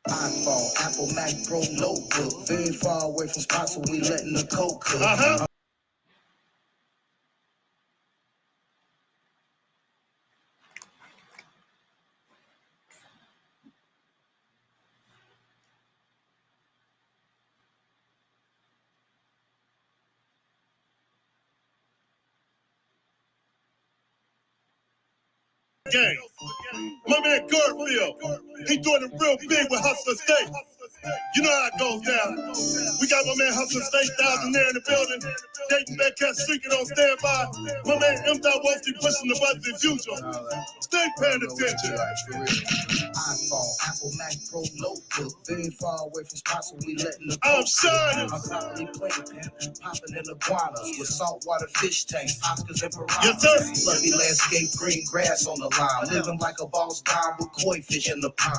iPhone, Apple, Mac, Pro, notebook. Very far away from spots where we letting the coke cook. Gang. My man Garfield, he doing it real big with Hustler State. You know how it goes down. We got my man Hustler State 1000 there in the building. Dayton Metcalf streaking on standby. My man M. Wolfie pushing the buttons as usual. Stay paying attention. iPhone, Apple, Mac, Pro, notebook. Very far away from spots where we letting the I'm shining. I'm properly playing, popping in iguanas with saltwater fish tanks, Oscars and piranhas. Yes, sir. Lovely landscape, green grass on the line. Living like a boss down with koi fish in the pond.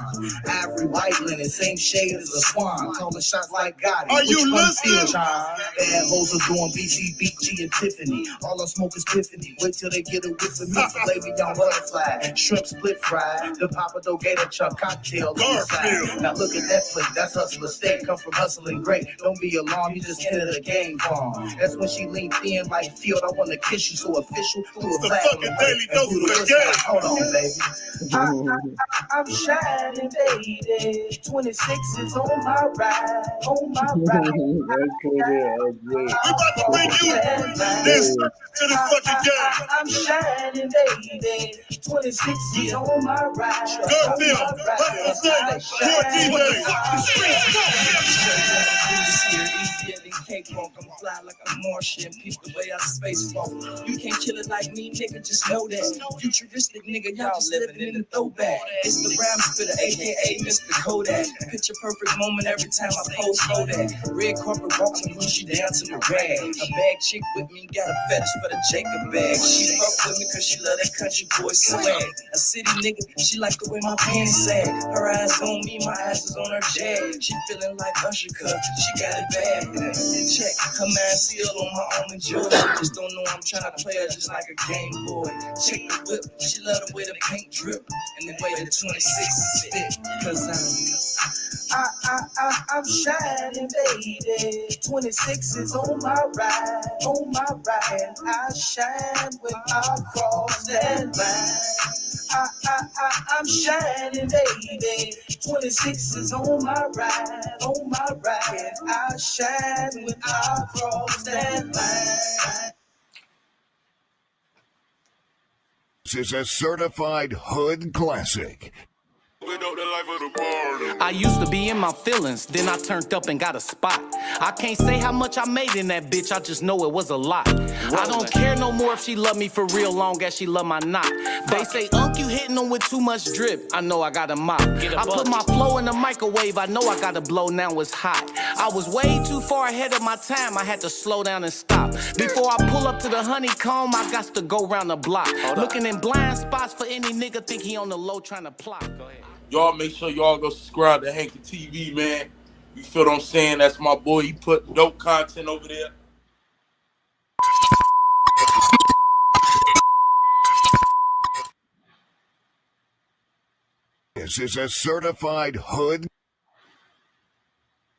Ivory white linen, same shade as a swan. Calling shots like Gotti. Are you listening? Bad hoes are doing BC, BG, and Tiffany. All I smoke is Tiffany. Wait till they get a whiff of me. Filet mignon butterfly, shrimp split fry, the Papado Gator Chuck cocktail. Now look at that plate, that's Hustler State. Come from hustling great. Don't be alarmed, you just entered a game farm. That's when she leaned in like Field. I wanna kiss you so official. Through the fucking daily dose of the game. Hold on, baby. I'm shining, baby. 26 is on my ride, on my ride. We about to bring you this to the fucking game. I'm shining, baby. 26 is on my ride. Garfield, Hustler State, 14 days. Cakewalk, I'm fly like a Martian. Peep the way I spacewalk. You can't kill it like me, nigga. Just know that. Futuristic nigga, y'all just living in the throwback. It's the rhyme spitter, aka Mr. Kodak. Picture perfect moment every time I post Kodak. Red carpet walking, Gucci down to the rag. A bag chick with me got a fetish for the Jacob bag. She fuck with me cause she love that country boy swag. A city nigga, she like the way my pants sag. Her eyes on me, my eyes is on her jag. She feeling like Usher cause she got it bad. Check her man seal on my almond joy. Just don't know I'm trying to play her just like a Game Boy. Check the whip, she love the way the paint drip and the way the 26 is fit. Cause I'm shining, baby. 26 is on my ride, on my ride. And I shine when I cross that line. I'm shining, baby. 26 is on my ride, on my ride. And I shine when I cross that line. This is a certified hood classic. I used to be in my feelings, then I turned up and got a spot. I can't say how much I made in that bitch, I just know it was a lot. I don't care no more if she love me for real, long as she love my knot. They say, Unc, you hitting them with too much drip. I know I got a mop. I put my flow in the microwave, I know I got to blow, now it's hot. I was way too far ahead of my time, I had to slow down and stop. Before I pull up to the honeycomb, I got to go round the block. Looking in blind spots for any nigga think he on the low trying to plot. Go ahead. Y'all make sure y'all go subscribe to Hankin TV, man. You feel what I'm saying? That's my boy. He put dope content over there. This is a certified hood.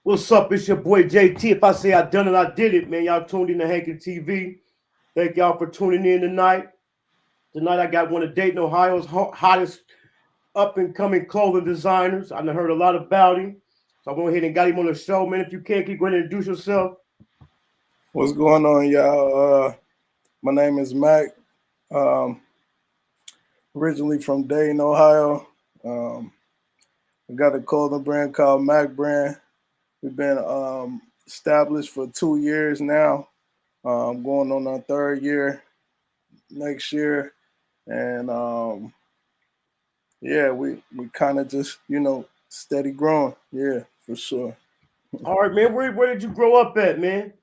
What's up? It's your boy JT. If I say I done it, I did it, man. Y'all tuned in to Hankin TV. Thank y'all for tuning in tonight. Tonight I got one of Dayton, Ohio's hottest up-and-coming clothing designers. I heard a lot about him. So I went ahead and got him on the show. Man, if you can, go ahead and introduce yourself. What's going on, y'all? My name is Mack. Originally from Dayton, Ohio. I got a clothing brand called Mack Brand. We've been established for 2 years now. Going on our 3rd year next year. And yeah, we kind of just, steady growing. Yeah, for sure. All right, man. Where did you grow up at, man?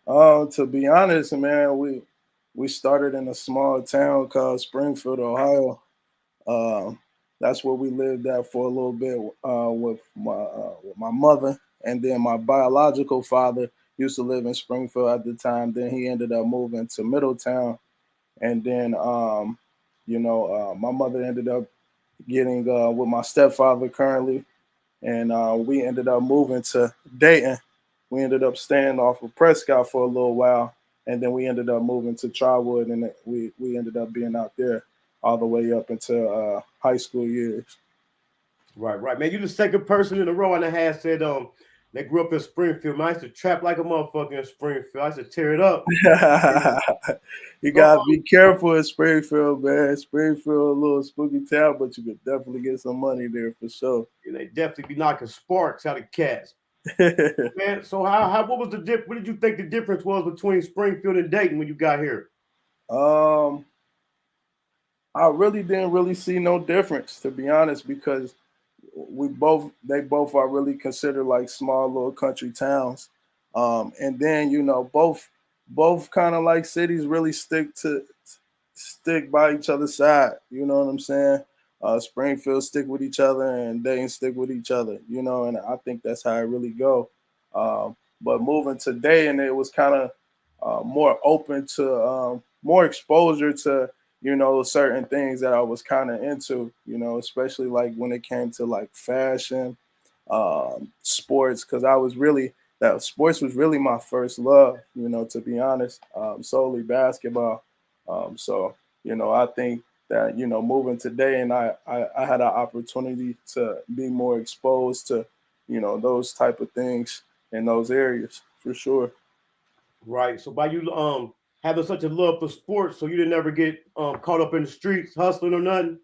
To be honest, man, we started in a small town called Springfield, Ohio. That's where we lived at for a little bit with my mother, and then my biological father used to live in Springfield at the time. Then he ended up moving to Middletown, and then my mother ended up getting with my stepfather currently, and we ended up moving to Dayton. We ended up staying off of Prescott for a little while, and then we ended up moving to Trotwood, and we ended up being out there all the way up into high school years. Right. Man, you're the second person in a row and a half said they grew up in Springfield. Man, I used to trap like a motherfucker in Springfield. I used to tear it up. You gotta be careful in Springfield, man. Springfield, a little spooky town, but you could definitely get some money there for sure. And they definitely be knocking sparks out of cats. Man, so what was what did you think the difference was between Springfield and Dayton when you got here? I really didn't really see no difference, to be honest, because they both are really considered like small little country towns. And then, you know, both kind of like cities really stick by each other's side. You know what I'm saying? Springfield stick with each other and Dayton stick with each other, you know, and I think that's how it really go. But moving to Dayton, it was kind of more open to more exposure to, you know, certain things that I was kind of into, you know, especially like when it came to like fashion, sports, because that sports was really my first love, you know, to be honest, solely basketball. So, you know, I think that, you know, moving today and I had an opportunity to be more exposed to, you know, those type of things in those areas for sure. Right. So by you having such a love for sports, so you didn't ever get caught up in the streets hustling or nothing?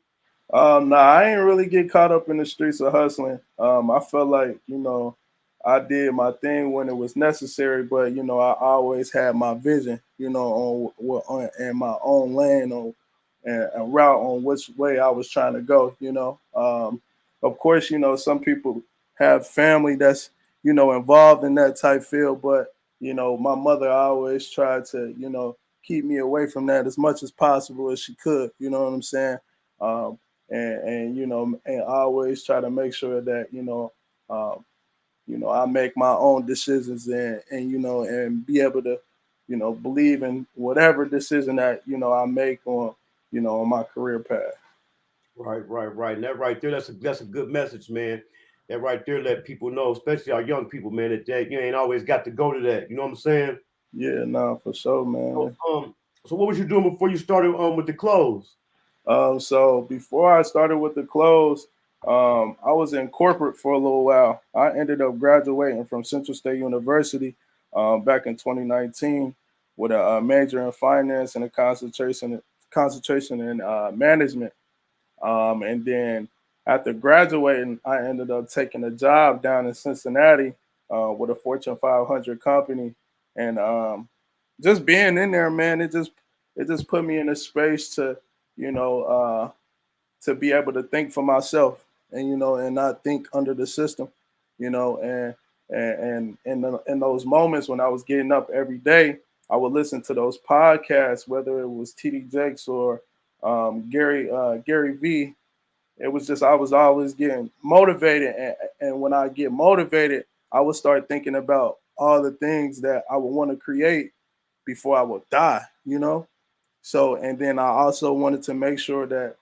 Nah, I ain't really get caught up in the streets of hustling. I felt like, you know, I did my thing when it was necessary, but you know, I always had my vision, you know, on and my own lane on and route on which way I was trying to go. You know, of course, you know, some people have family that's, you know, involved in that type field, but you know, my mother always tried to, you know, keep me away from that as much as possible as she could. You know what I'm saying? Um, and you know, and I always try to make sure that you know, I make my own decisions and you know, and be able to, you know, believe in whatever decision that, you know, I make on, you know, on my career path. Right. And that right there, that's a good message, man. That right there let people know, especially our young people, man, that you ain't always got to go to that. You know what I'm saying? Yeah, no, for sure, So, man. so what was you doing before you started with the clothes? So before I started with the clothes, I was in corporate for a little while. I ended up graduating from Central State University back in 2019 with a major in finance and a concentration in management. And then after graduating, I ended up taking a job down in Cincinnati with a Fortune 500 company, and just being in there, man, it just put me in a space to, you know, to be able to think for myself, and you know, and not think under the system, you know, and in those moments when I was getting up every day, I would listen to those podcasts, whether it was TD Jakes or Gary V. It was just I was always getting motivated, and when I get motivated, I would start thinking about all the things that I would want to create before I would die, you know. So, and then I also wanted to make sure that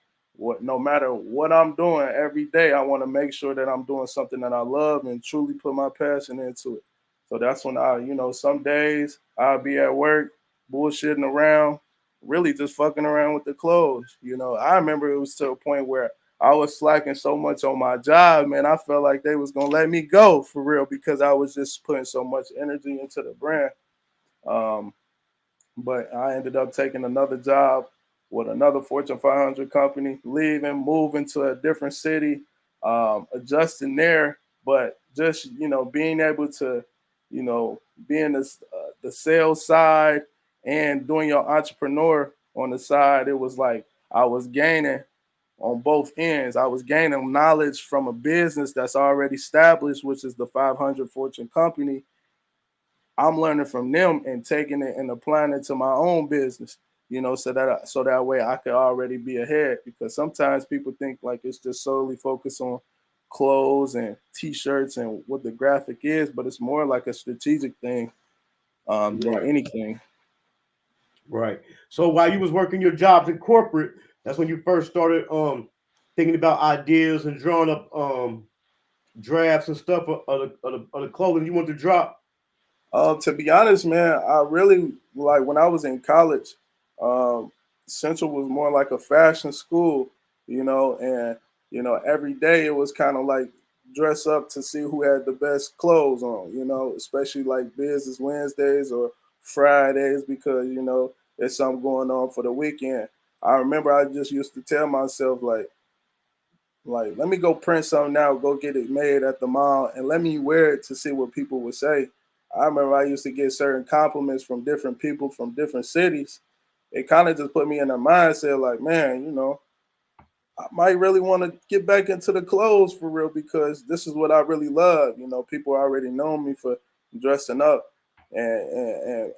no matter what I'm doing every day, I want to make sure that I'm doing something that I love and truly put my passion into it. So that's when you know, some days I'll be at work, bullshitting around, really just fucking around with the clothes. You know, I remember it was to a point where I was slacking so much on my job, man. I felt like they was gonna let me go for real because I was just putting so much energy into the brand. Um, but I ended up taking another job with another Fortune 500 company, leaving, moving to a different city, adjusting there, but just, you know, being able to, you know, being the sales side and doing your entrepreneur on the side, it was like I was gaining on both ends. I was gaining knowledge from a business that's already established, which is the 500 Fortune company. I'm learning from them and taking it and applying it to my own business, you know, so that way I could already be ahead. Because sometimes people think like it's just solely focused on clothes and t-shirts and what the graphic is, but it's more like a strategic thing than Right. anything. Right. So while you was working your jobs in corporate, that's when you first started thinking about ideas and drawing up drafts and stuff of the clothing you want to drop? To be honest, man, I really like when I was in college. Um, Central was more like a fashion school, and every day it was kind of like dress up to see who had the best clothes on, especially like Business Wednesdays or Fridays because there's something going on for the weekend. I remember I just used to tell myself like, let me go print something out, go get it made at the mall, and let me wear it to see what people would say. I remember I used to get certain compliments from different people from different cities. It kind of just put me in a mindset like, man, I might really want to get back into the clothes for real because this is what I really love. People already know me for dressing up and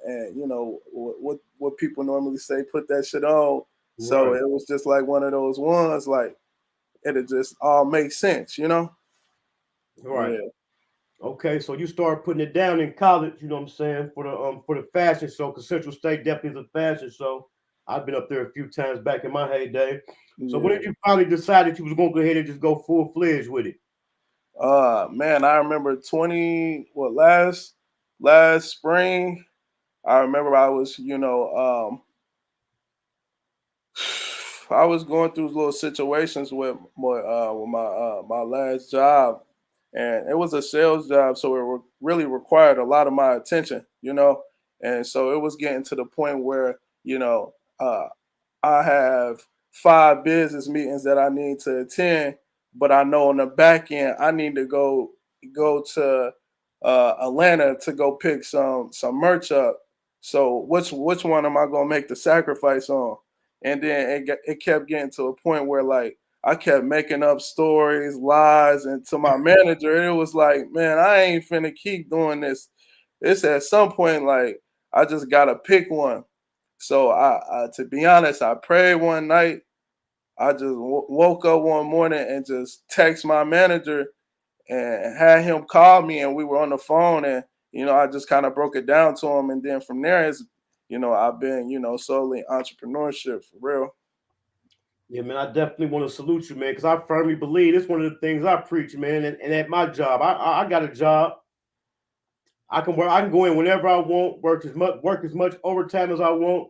what people normally say, put that shit on. So Right. it was just like one of those ones like it'll just all make sense. Right. Yeah. Okay, so you started putting it down in college, you know what I'm saying, for the fashion show, because Central State definitely is a fashion show. I've been up there a few times back in my heyday. So when Yeah. did you finally decide that you was gonna go ahead and just go full fledged with it? Man, I remember last spring. I remember I was, I was going through little situations with my last job, and it was a sales job, so really required a lot of my attention. And so it was getting to the point where I have 5 business meetings that I need to attend, but I know on the back end I need to go to Atlanta to go pick some merch up. So which one am I gonna make the sacrifice on? And then it kept getting to a point where like I kept making up stories, lies, and to my manager, it was like, man, I ain't finna keep doing this. It's at some point like I just gotta pick one. So to be honest, I prayed one night. I just woke up one morning and just text my manager and had him call me, and we were on the phone, and I just kind of broke it down to him, and then from there is, I've been solely entrepreneurship for real. Yeah, man, I definitely want to salute you, man, because I firmly believe it's one of the things I preach, man. And at my job, I got a job. I can work. I can go in whenever I want. Work as much overtime as I want.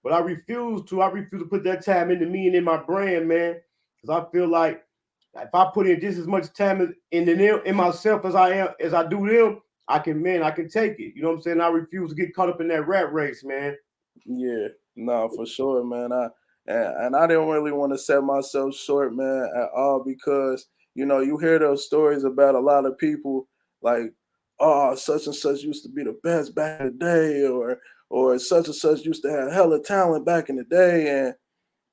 But I refuse to. I refuse to put that time into me and in my brand, man, because I feel like if I put in just as much time in myself as I do them, I can take it. You know what I'm saying? I refuse to get caught up in that rat race, man. Yeah, no, for sure, man. And I didn't really want to set myself short, man, at all because you hear those stories about a lot of people like, oh, such and such used to be the best back in the day, or such and such used to have hella talent back in the day, and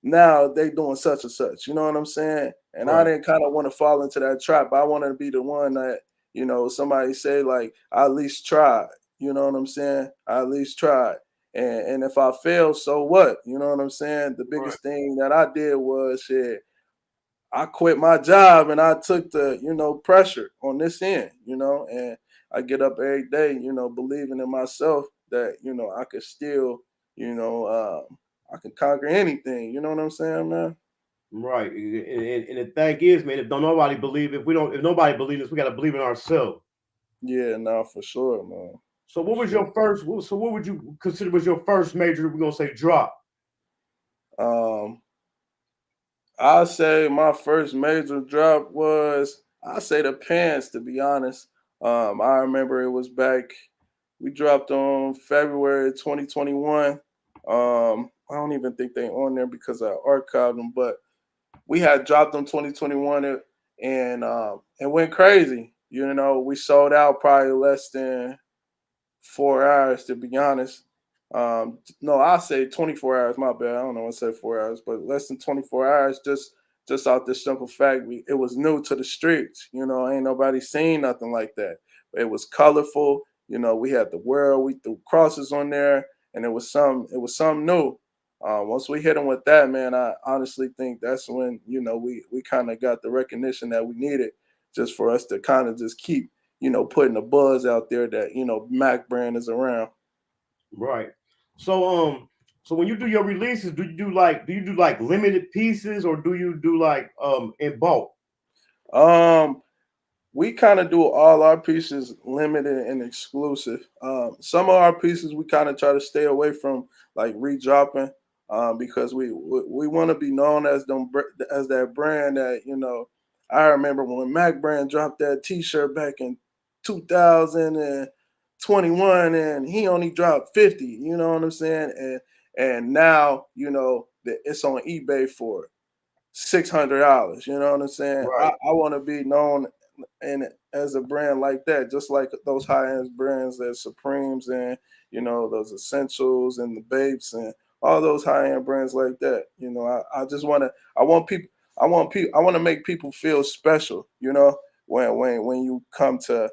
now they doing such and such. You know what I'm saying? And I Right. didn't kind of want to fall into that trap. I wanted to be the one that somebody say like, I at least tried. You know what I'm saying? I at least tried. And if I fail, so what? You know what I'm saying? The Right. biggest thing that I did was shit. I quit my job and I took the pressure on this end, and I get up every day, believing in myself that I could still, I can conquer anything. You know what I'm saying, man? Right. And the thing is, man, if nobody believes us, we got to believe in ourselves. Yeah, no, for sure, man. So For what was sure. your first? So what would you consider was your first major? We're gonna say drop. Um, I say my first major drop was I say the pants, to be honest. I remember it was back we dropped on February 2021. I don't even think they on there because I archived them, but we had dropped them 2021 and it went crazy. We sold out probably less than 4 hours, to be honest. No, I say 24 hours. My bad. I don't know. I said 4 hours, but less than 24 hours. Just out this simple fact, it was new to the streets. Ain't nobody seen nothing like that. It was colorful. We had the world. We threw crosses on there, and it was some. It was something new. Once we hit them with that, man, I honestly think that's when we kind of got the recognition that we needed, just for us to kind of just keep putting the buzz out there that Mack Brand is around. Right. So So when you do your releases, do you do like limited pieces or do you do like in bulk? We kind of do all our pieces limited and exclusive. Some of our pieces we kind of try to stay away from like redropping, because we want to be known as as that brand that, you know. I remember when Mack Brand dropped that T-shirt back in 2021, and he only dropped 50. You know what I'm saying? And now, you know, that it's on eBay for $600. You know what I'm saying? I, Right. I want to be known and as a brand like that, just like those high end brands that Supremes and, you know, those Essentials and the Babes and all those high end brands like that. You know, I just want to I want to make people feel special. You know, when you come to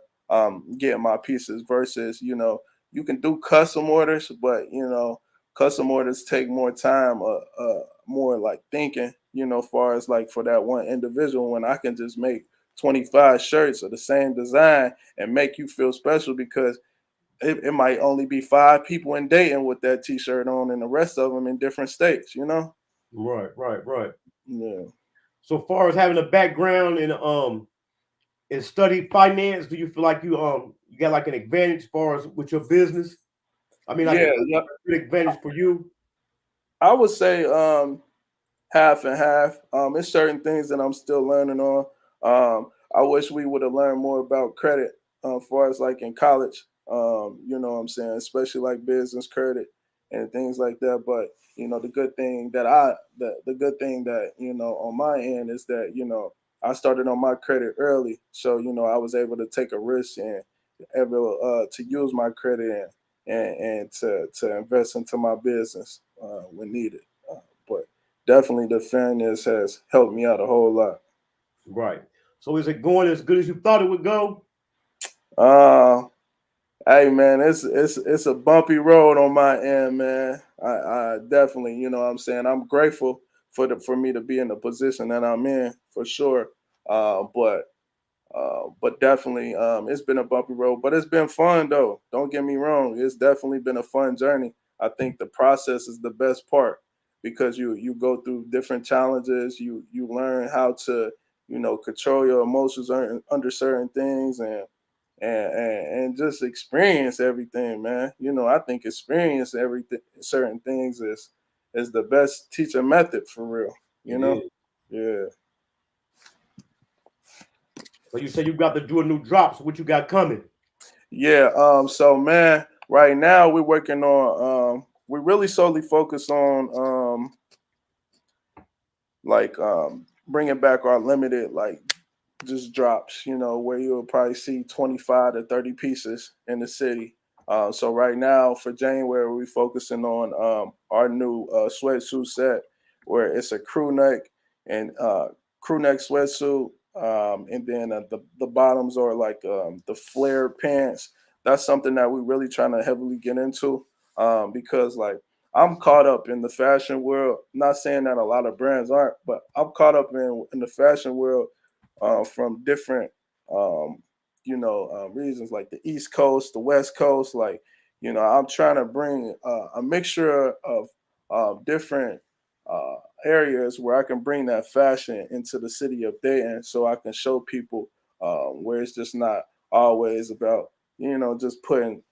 get my pieces versus, you know, you can do custom orders, but you know, custom orders take more time, more like thinking, you know, far as like for that one individual, when I can just make 25 shirts of the same design and make you feel special because it might only be 5 people in Dayton with that t-shirt on and the rest of them in different states, you know? Right. Yeah. So far as having a background in study finance, do you feel like you got like an advantage as far as with your business? I mean, like Yeah, a yeah. good advantage for you. I would say half and half. It's certain things that I'm still learning on. I wish we would have learned more about credit, as far as like in college. You know what I'm saying, especially like business credit and things like that. But you know, the good thing that, you know, on my end is that, you know, I started on my credit early, so you know I was able to take a risk and able to use my credit and to invest into my business when needed. But definitely the fairness has helped me out a whole lot. Right. So is it going as good as you thought it would go? Uh, hey man, it's a bumpy road on my end, man. I definitely, you know what I'm saying, I'm grateful for me to be in the position that I'm in for sure. But definitely, it's been a bumpy road, but it's been fun though. Don't get me wrong; it's definitely been a fun journey. I think the process is the best part because you go through different challenges. You learn how to, you know, control your emotions under certain things and just experience everything, man. You know, I think experience everything, certain things is the best teacher method for real. You It know, is. yeah. So you said you got to do a new drop. So what you got coming? Yeah, so man, right now we're working on we really solely focus on bringing back our limited like just drops, you know, where you'll probably see 25 to 30 pieces in the city. So right now for January, we're focusing on our new sweatsuit set, where it's a crew neck sweatsuit, and then the bottoms are like the flare pants. That's something that we're really trying to heavily get into, because like I'm caught up in the fashion world. Not saying that a lot of brands aren't, but I'm caught up in the fashion world from different reasons, like the East Coast, the West Coast. Like, you know, I'm trying to bring a mixture of different areas where I can bring that fashion into the city of Dayton, so I can show people where it's just not always about, you know, just putting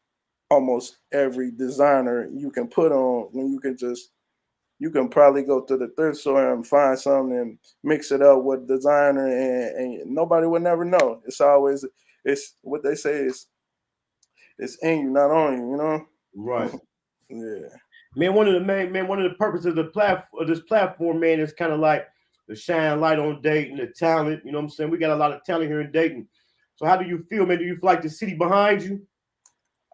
almost every designer you can put on, when you can probably go to the thrift store and find something and mix it up with designer, and nobody would never know. It's always, it's what they say is it's in you, not on you, you know? Right. Yeah. Man, one of the purposes of this platform, man, is kind of like to shine light on Dayton, the talent. You know what I'm saying? We got a lot of talent here in Dayton. So how do you feel, man? Do you feel like the city behind you?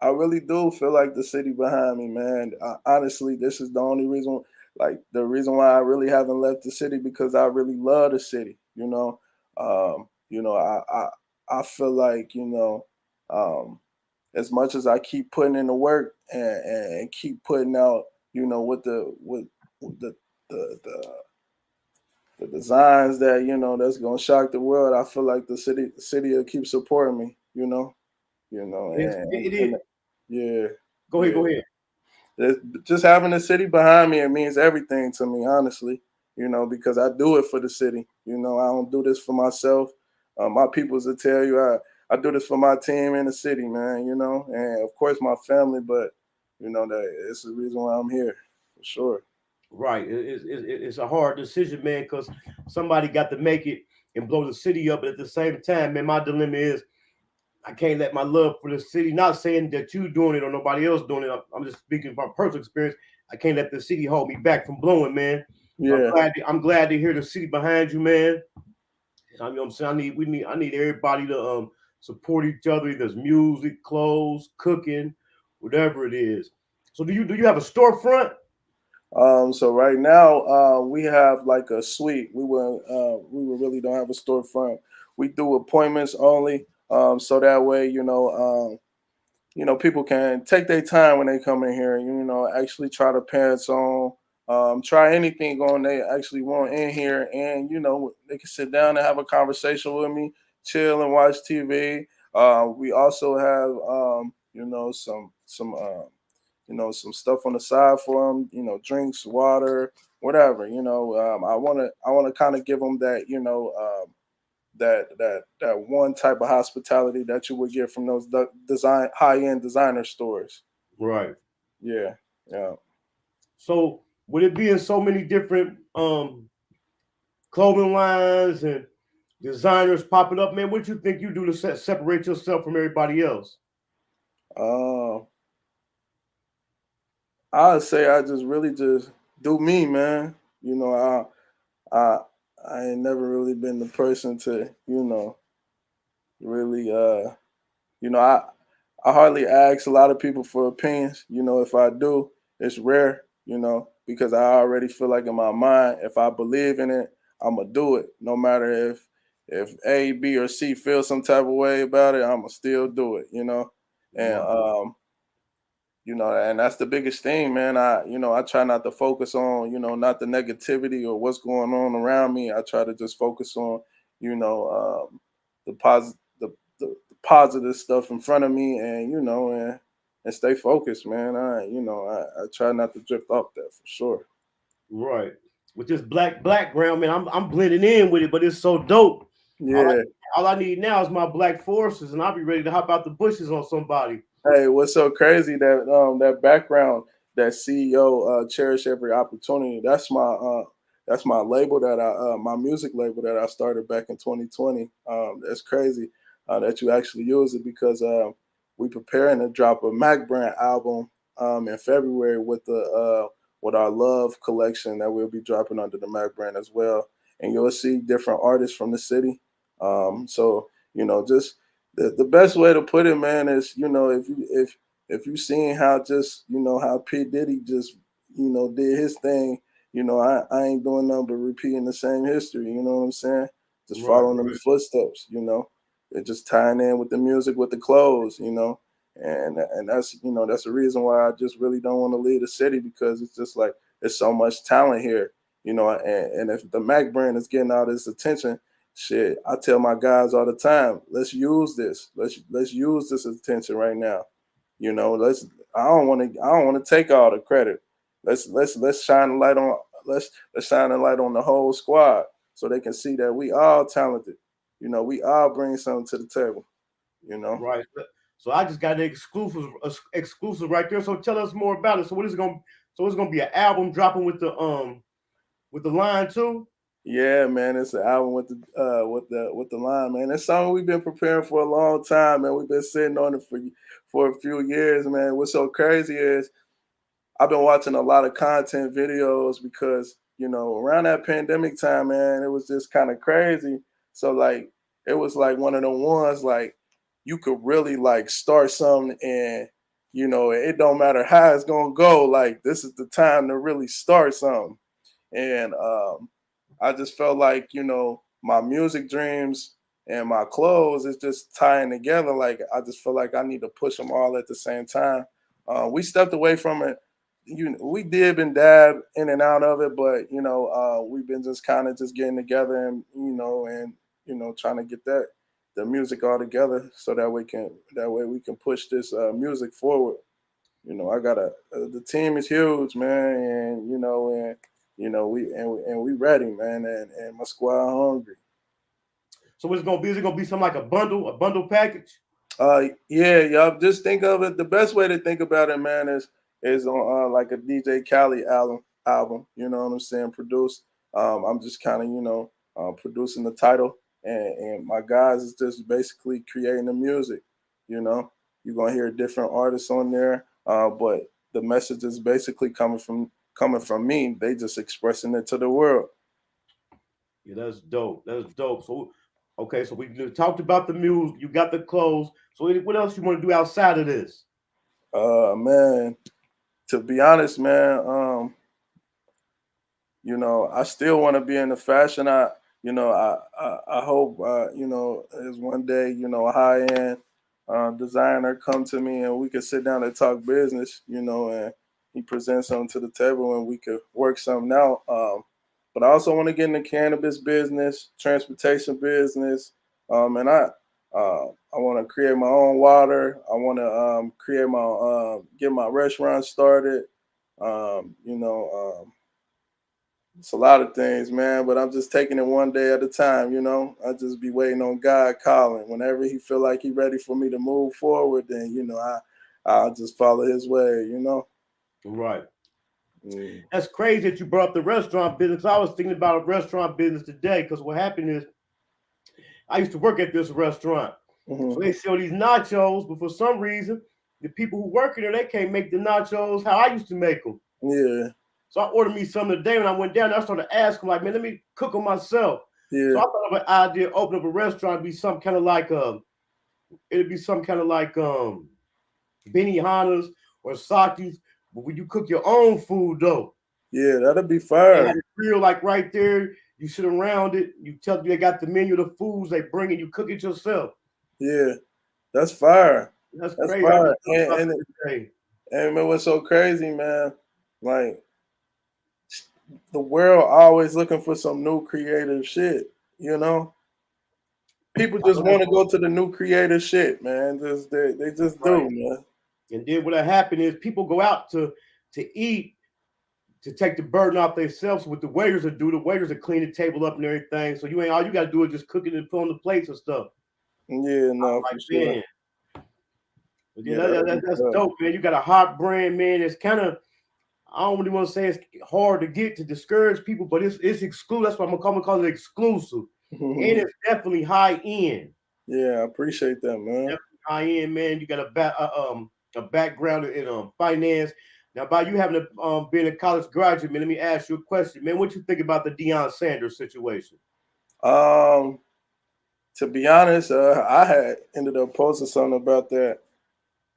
I really do feel like the city behind me, man. Honestly, this is the only reason, like the reason why I really haven't left the city, because I really love the city. You know, I feel like, you know, as much as I keep putting in the work and keep putting out, you know, with the designs that, you know, that's gonna shock the world. I feel like the city will keep supporting me. You know, It and is. yeah, Go yeah. ahead. just having the city behind me, it means everything to me, honestly. Because I do it for the city. I don't do this for myself. My peoples will tell you I do this for my team in the city, man. And of course my family, but that it's the reason why I'm here for sure. Right. It's a hard decision, man, because somebody got to make it and blow the city up. But at the same time, man, my dilemma is I can't let my love for the city, not saying that you doing it or nobody else doing it. I'm just speaking from personal experience. I can't let the city hold me back from blowing, man. Yeah. I'm glad to hear the city behind you, man. I mean, I'm saying I need everybody to support each other. There's music, clothes, cooking, whatever it is. So do you have a storefront? So right now, we have like a suite. We really don't have a storefront. We do appointments only. So that way, people can take their time when they come in here and, actually try the pants on, try anything on they actually want in here. And, they can sit down and have a conversation with me, chill and watch TV. We also have, some stuff on the side for them, drinks, water, whatever. I want to kind of give them that, that one type of hospitality that you would get from those design high end designer stores. Right. Yeah, yeah. So with it being so many different clothing lines and designers popping up, man, what you think you do to separate yourself from everybody else? Uh, I'd say I just really just do me, man. I I ain't never really been the person to, really I hardly ask a lot of people for opinions. If I do, it's rare, because I already feel like in my mind, if I believe in it, I'ma do it. No matter if A, B, or C feel some type of way about it, I'ma still do it. And and that's the biggest thing, man. I try not to focus on, not the negativity or what's going on around me. I try to just focus on, the positive the positive stuff in front of me, and and stay focused, man. I try not to drift off that for sure. Right. With this black background, man, I'm blending in with it, but it's so dope. All I, Yeah. all I need now is my black forces, and I'll be ready to hop out the bushes on somebody. Hey, what's so crazy that background, that CEO, cherish every opportunity. That's my label that my music label that I started back in 2020. That's crazy that you actually use it, because we preparing to drop a Mack Brand album in February with our Love collection that we'll be dropping under the Mack Brand as well, and you'll see different artists from the city. So just the best way to put it, man, is if you seen how just how P Diddy just did his thing, I ain't doing nothing but repeating the same history. You know what I'm saying? Just Right, following in the footsteps. It just tying in with the music, with the clothes. And that's the reason why I just really don't want to leave the city, because it's just like there's so much talent here. And if the Mack Brand is getting all this attention, shit, I tell my guys all the time, let's use this. Let's use this attention right now. Let's I don't want to take all the credit. Let's shine a light on let's shine a light on the whole squad, so they can see that we all talented. We all bring something to the table, you know. right. So I just got the exclusive right there. So tell us more about it. So it's gonna be an album dropping with the line too. Yeah, man, it's an album with the line, man. It's something we've been preparing for a long time, man. We've been sitting on it for a few years, man. What's so crazy is I've been watching a lot of content videos, because around that pandemic time, man, it was just kind of crazy. So like it was like one of the ones, like you could really like start something, and it don't matter how it's gonna go. Like this is the time to really start something. And I just felt like my music dreams and my clothes is just tying together. Like I just feel like I need to push them all at the same time. We stepped away from it. We dib and dab in and out of it, but we've been just kind of just getting together, and trying to get the music all together, so that way we can push this music forward. I got the team is huge, man, and we ready, man, and my squad hungry. So what's gonna be? Is it gonna be something like a bundle package? Yeah, y'all just think of it. The best way to think about it, man, is on like a DJ Khaled album. You know what I'm saying? Produced. I'm just kind of producing the title, and my guys is just basically creating the music. You know, you're gonna hear different artists on there, but the message is basically coming from me. They just expressing it to the world. Yeah, that's dope. That's dope. So, okay, so we talked about the music. You got the clothes. So, what else you want to do outside of this? Man, to be honest, man, I still want to be in the fashion. I hope, is one day, a high end designer come to me and we could sit down and talk business, and he presents something to the table and we could work something out. But I also want to get in the cannabis business, transportation business, and I want to create my own water. I want to create get my restaurant started. Um, you know, um, it's a lot of things, man, but I'm just taking it one day at a time. I just be waiting on God calling. Whenever he feel like he ready for me to move forward, then I'll just follow his way. Right. Mm. That's crazy that you brought up the restaurant business. I was thinking about a restaurant business today because what happened is I used to work at this restaurant. So Mhm. they sell these nachos, but for some reason, the people who work in there, they can't make the nachos how I used to make them. Yeah, So I ordered me some today. When I went down, I started asking, like, man, let me cook them myself. So yeah, I thought of an idea, open up a restaurant, be some kind of like it'd be some kind of like Benihana's or Saki's, but when you cook your own food though, yeah. That'd be they had fire. a grill like right there. You sit around it. You tell them they got the menu of the foods they bring, and you cook it yourself. Yeah, that's fire. That's That's crazy. I fire. just thought about And that today. and man, what's so crazy, man? Like the world always looking for some new creative shit. You know, people I just know want that's to go to the new creative shit, man. They just right. do, man. And then what happened is people go out to eat to take the burden off themselves. What the waiters will do, the waiters will clean the table up and everything. So you ain't all you got to do is just cook it and put on the plates and stuff. Yeah, no, Like for sure. man, but yeah, Yeah, that'd be that's tough. dope, man. You got a hot brand, man. It's kind of I don't really want to say it's hard to get to discourage people, but it's exclusive. That's what I'm gonna call it exclusive, and it's definitely high end. Yeah, I appreciate that, man. Definitely high end, man. You got a background in finance. Now, by you having been a college graduate, man, let me ask you a question, man. What you think about the Deion Sanders situation? Um, to be honest, I had ended up posting something about that.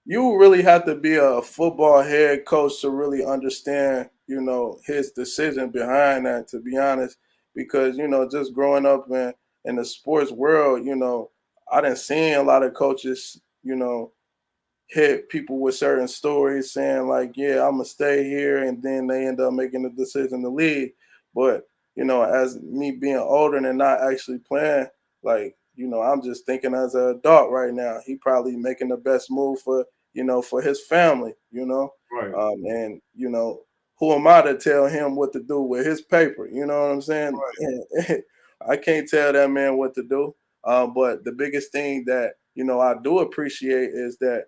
You really have to be a football head coach to really understand, his decision behind that, to be honest. Because, just growing up in the sports world, I didn't see a lot of coaches, hit people with certain stories saying like, yeah, I'm gonna stay here, and then they end up making the decision to leave. But as me being older and not actually playing, like I'm just thinking as an adult right now, he probably making the best move for his family, Right. and who am I to tell him what to do with his paper? You know what I'm saying? I can't tell that man what to do. But the biggest thing that I do appreciate is that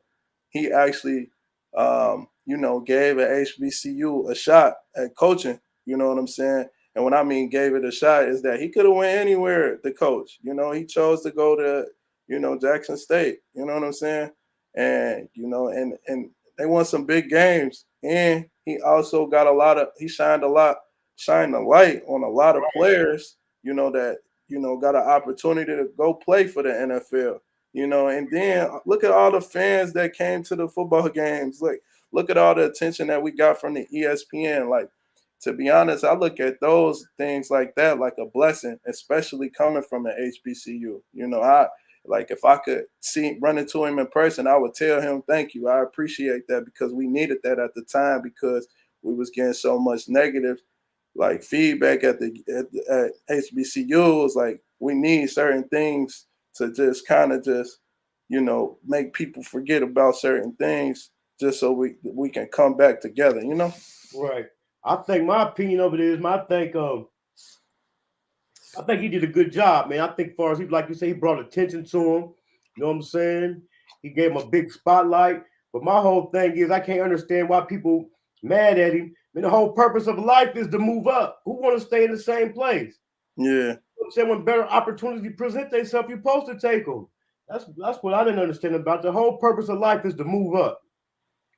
he actually, gave an HBCU a shot at coaching. You know what I'm saying? And when I mean gave it a shot, is that he could have went anywhere to coach. He chose to go to, Jackson State. You know what I'm saying? And and they won some big games. And he also got he shined a light on a lot of players. That got an opportunity to go play for the NFL. And then look at all the fans that came to the football games. Like, look at all the attention that we got from the ESPN. Like, to be honest, I look at those things like that like a blessing, especially coming from an HBCU. I like if I could run into him in person, I would tell him thank you. I appreciate that because we needed that at the time because we was getting so much negative like feedback at HBCUs. Like we need certain things to just kind of just make people forget about certain things just so we can come back together, you know? Right. I think my opinion of it is, I think he did a good job, man. I think as far as like you say, he brought attention to him. You know what I'm saying? He gave him a big spotlight. But my whole thing is I can't understand why people mad at him. I mean, the whole purpose of life is to move up. Who want to stay in the same place? Yeah. You know what I'm saying? When better opportunities present themselves, you're supposed to take them. That's what I didn't understand about the whole purpose of life is to move up.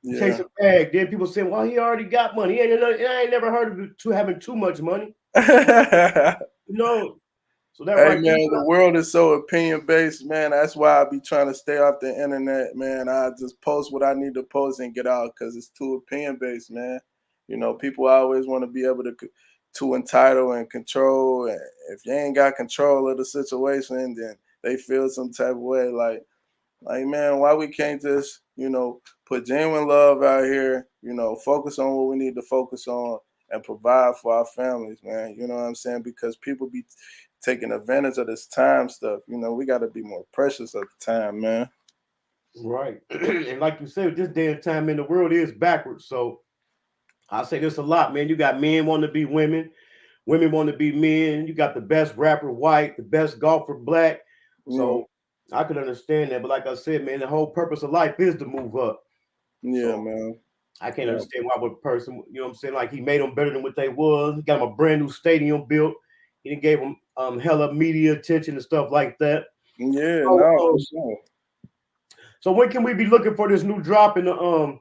Yeah. Chase a bag. Then people say, well, he already got money. I ain't never heard of it having too much money. You know, so that Hey right man, there, the world is so opinion based, man. That's why I be trying to stay off the internet, man. I just post what I need to post and get out because it's too opinion based, man. You know, people always want to be able to entitle and control. And if you ain't got control of the situation, then they feel some type of way. Like man, why we can't just, you know, put genuine love out here, you know, focus on what we need to focus on and provide for our families, man. You know what I'm saying? Because people be taking advantage of this time stuff. You know, we got to be more precious of the time, man. right. And like you said, this day and time in the world is backwards. So I say this a lot, man. You got men wanting to be women, women want to be men. You got the best rapper white, the best golfer black. So I could understand that. But like I said, man, the whole purpose of life is to move up. Yeah, So man. I can't understand why one person, you know what I'm saying, like he made them better than what they was. He got them a brand new stadium built. He done gave them hella media attention and stuff like that. Yeah, So, no, for sure. So when can we be looking for this new drop in the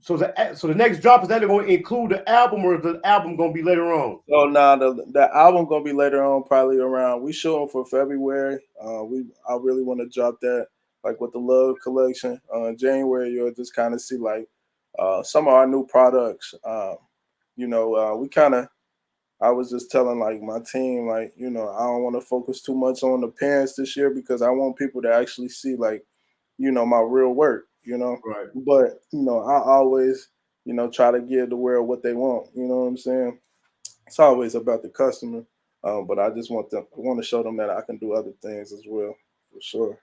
so the next drop, is that going to include the album or is the album going to be later on? So now the album gonna be later on, probably around. We shooting for February. I really want to drop that like with the Love Collection. January you'll just kind of see like some of our new products. You know, we kind of. I was just telling like my team, like, you know, I don't want to focus too much on the pants this year because I want people to actually see like, you know, my real work, you know. Right. But, you know, I always, you know, try to give the world what they want. You know what I'm saying? It's always about the customer. But I just want to show them that I can do other things as well, for sure.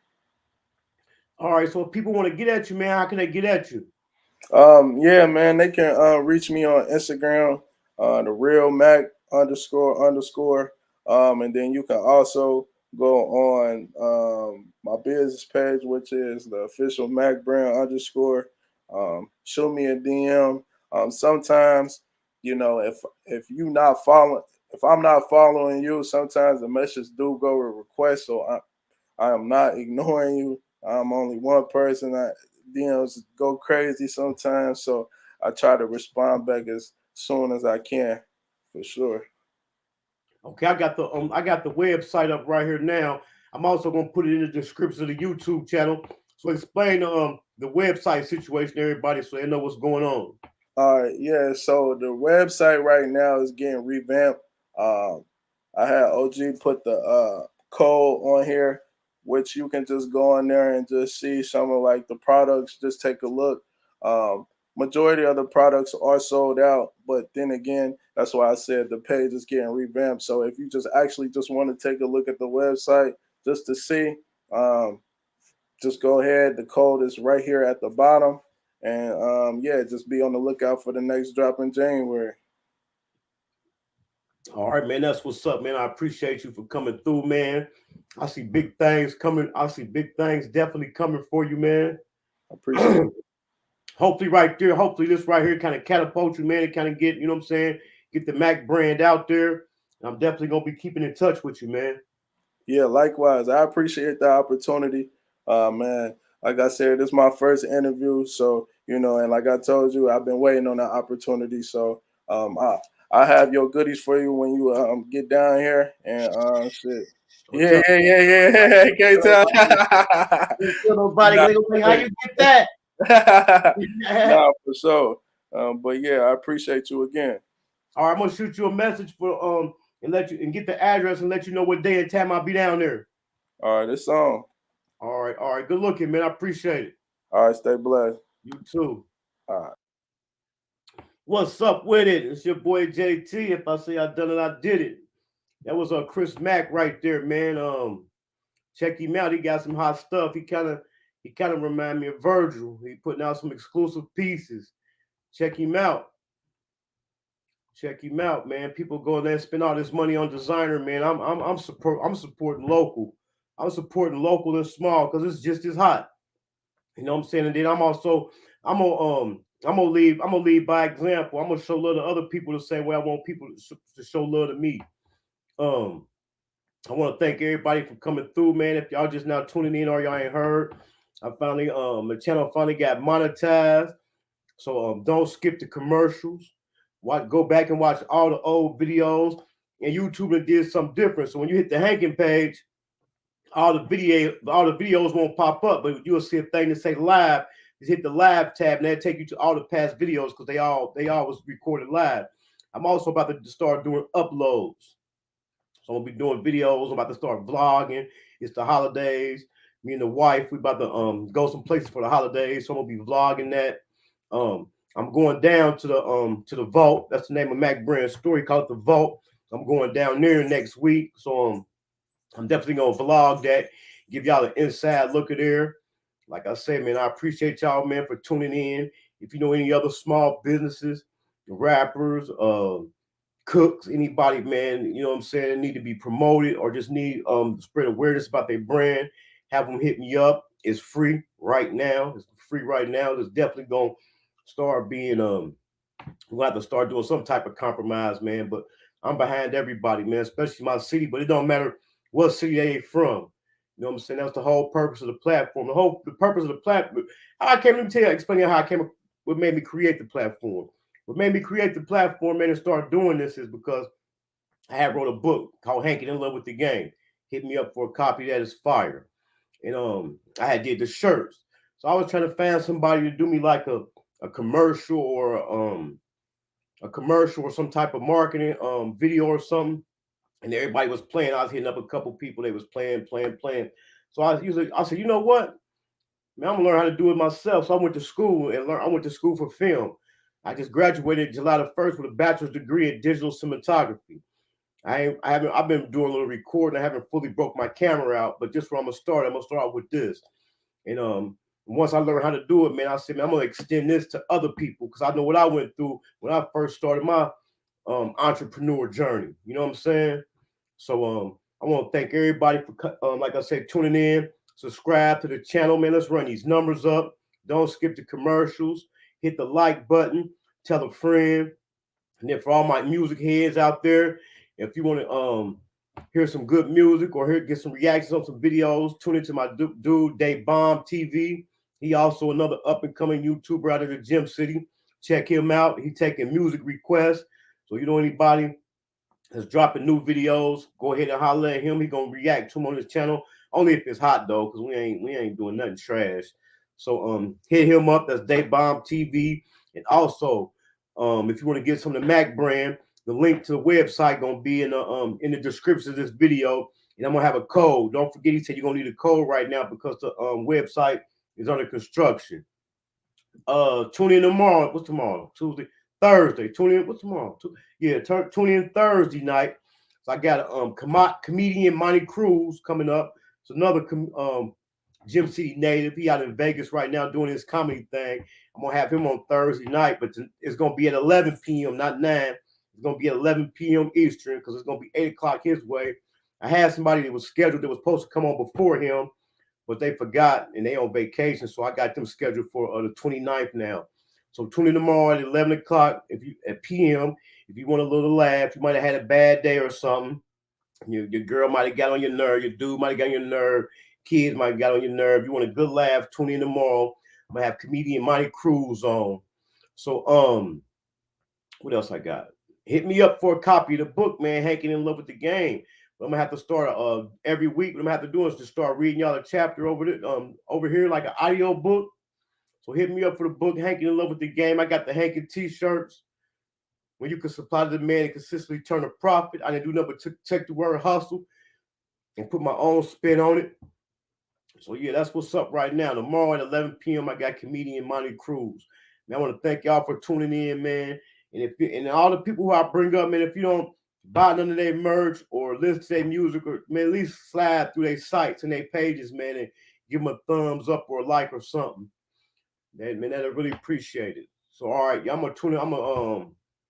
All right. So if people want to get at you, man, how can they get at you? Yeah, man, they can reach me on Instagram, the real Mack __. And then you can also go on my business page, which is the official Mack Brand _. Show me a DM. Sometimes, you know, if I'm not following you, sometimes the message do go with requests. So I am not ignoring you. I'm only one person. DMs go crazy sometimes, so I try to respond back as soon as I can, for sure. Okay, I got the website up right here now. I'm also gonna put it in the description of the YouTube channel. So explain the website situation to everybody so they know what's going on. All right, yeah. So the website right now is getting revamped. I had OG put the code on here, which you can just go on there and just see some of like the products. Just take a look. Majority of the products are sold out, but then again, that's why I said the page is getting revamped. So if you just want to take a look at the website just to see, just go ahead. The code is right here at the bottom. And yeah, just be on the lookout for the next drop in January. All right, man. That's what's up, man. I appreciate you for coming through, man. I see big things coming. I see big things definitely coming for you, man. I appreciate it. Hopefully right there, hopefully this right here kind of catapult you, man, and kind of get, you know what I'm saying, get the Mack brand out there. I'm definitely going to be keeping in touch with you, man. Yeah, likewise. I appreciate the opportunity. Man, like I said, this is my first interview. So, you know, and like I told you, I've been waiting on that opportunity. So I have your goodies for you when you get down here. And shit. Yeah. Can't tell. Nobody, how you get that? Nah, for sure. But yeah, I appreciate you again. All right, I'm gonna shoot you a message for and let you and get the address and let you know what day and time I'll be down there. All right, it's on. All right. Good looking, man. I appreciate it. All right, stay blessed. You too. All right. What's up with it? It's your boy JT. If I say I done it, I did it. That was Chris Mack right there, man. Check him out. He got some hot stuff. He kind He kind of remind me of Virgil. He putting out some exclusive pieces. Check him out. Check him out, man. People go there and spend all this money on designer, man. I'm supporting local. I'm supporting local and small because it's just as hot. You know what I'm saying? And then I'm gonna lead by example. I'm gonna show love to other people the same way I want people to show love to me. Um, I want to thank everybody for coming through, man. If y'all just now tuning in or y'all ain't heard, I finally the channel finally got monetized. So don't skip the commercials. Go back and watch all the old videos. And YouTube did something different. So when you hit the Hankin page, all the videos won't pop up, but you'll see a thing that say live. Just hit the live tab, and that'll take you to all the past videos because they all was recorded live. I'm also about to start doing uploads. So I'm gonna be doing videos. I'm about to start vlogging. It's the holidays. Me and the wife, we about to go some places for the holidays. So I'm gonna be vlogging that. I'm going down to the vault. That's the name of Mack Brand story. Call it the vault. I'm going down there next week. So I'm definitely gonna vlog that, give y'all an inside look at there. Like I said, man, I appreciate y'all, man, for tuning in. If you know any other small businesses, rappers, cooks, anybody, man, you know what I'm saying, that need to be promoted or just need spread awareness about their brand, have them hit me up. It's free right now. It's free right now. It's definitely gonna start being we'll have to start doing some type of compromise, man. But I'm behind everybody, man, especially my city. But it don't matter what city they from. You know what I'm saying? That's the whole purpose of the platform. The purpose of the platform. Explain how I came up, what made me create the platform. What made me create the platform, man, and start doing this is because I had wrote a book called Hankin in Love with the Game. Hit me up for a copy. That is fire. And I had did the shirts. So I was trying to find somebody to do me like a commercial or some type of marketing video or something. And everybody was playing. I was hitting up a couple people. They was playing. So I said, you know what? Man, I'm gonna learn how to do it myself. So I went to school and learned. I went to school for film. I just graduated July the 1st with a bachelor's degree in digital cinematography. I've been doing a little recording. I haven't fully broke my camera out, but just where I'm gonna start out with this. And once I learned how to do it, man, I said, man, I'm gonna extend this to other people because I know what I went through when I first started my entrepreneur journey. You know what I'm saying? So I want to thank everybody for like I said, tuning in. Subscribe to the channel, man. Let's run these numbers up. Don't skip the commercials. Hit the like button. Tell a friend. And then for all my music heads out there, if you want to hear some good music or get some reactions on some videos, tune into my dude Day Bomb TV. He also another up and coming YouTuber out of the Gym City. Check him out. He taking music requests. So you know anybody that's dropping new videos, go ahead and holler at him. He gonna react to him on his channel. Only if it's hot though, because we ain't doing nothing trash. So hit him up. That's Day Bomb TV. And also, if you want to get some of the Mack brand, the link to the website gonna be in the description of this video. And I'm gonna have a code. Don't forget, he said you're gonna need a code right now because the website is under construction. Tune in tomorrow. What's tomorrow? Tuesday, Thursday. Tune in. What's tomorrow? Tune in Thursday night. So I got comedian Monty Cruz coming up. It's another Gym City native. He out in Vegas right now doing his comedy thing. I'm gonna have him on Thursday night, but it's gonna be at 11 p.m., not 9. It's gonna be at 11 p.m. Eastern because it's gonna be 8 o'clock his way. I had somebody that was scheduled that was supposed to come on before him, but they forgot and they on vacation, so I got them scheduled for the 29th now. So tune in tomorrow at 11 o'clock at p.m. If you want a little laugh, you might have had a bad day or something. Your girl might have got on your nerve. Your dude might have got on your nerve. Kids might have got on your nerve. You want a good laugh, tune in tomorrow. I'm going to have comedian Monty Cruz on. So what else I got? Hit me up for a copy of the book, man, Hankin in Love with the Game. But I'm going to have to start every week. What I'm going to have to do is just start reading y'all a chapter over here, like an audio book. So hit me up for the book, Hankin in Love with the Game. I got the Hankin t-shirts. When you can supply the demand and consistently turn a profit. I didn't do nothing but take the word hustle and put my own spin on it. So yeah, that's what's up right now. Tomorrow at 11 p.m. I got comedian Monty Cruz. Man, I want to thank y'all for tuning in, man. And all the people who I bring up, man, if you don't buy none of their merch or listen to their music, or man, at least slide through their sites and their pages, man, and give them a thumbs up or a like or something. Man, that'd really appreciate it. So all right, y'all, I'm gonna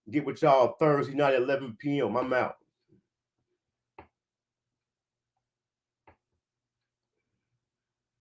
get with y'all Thursday night at 11 p.m. I'm out.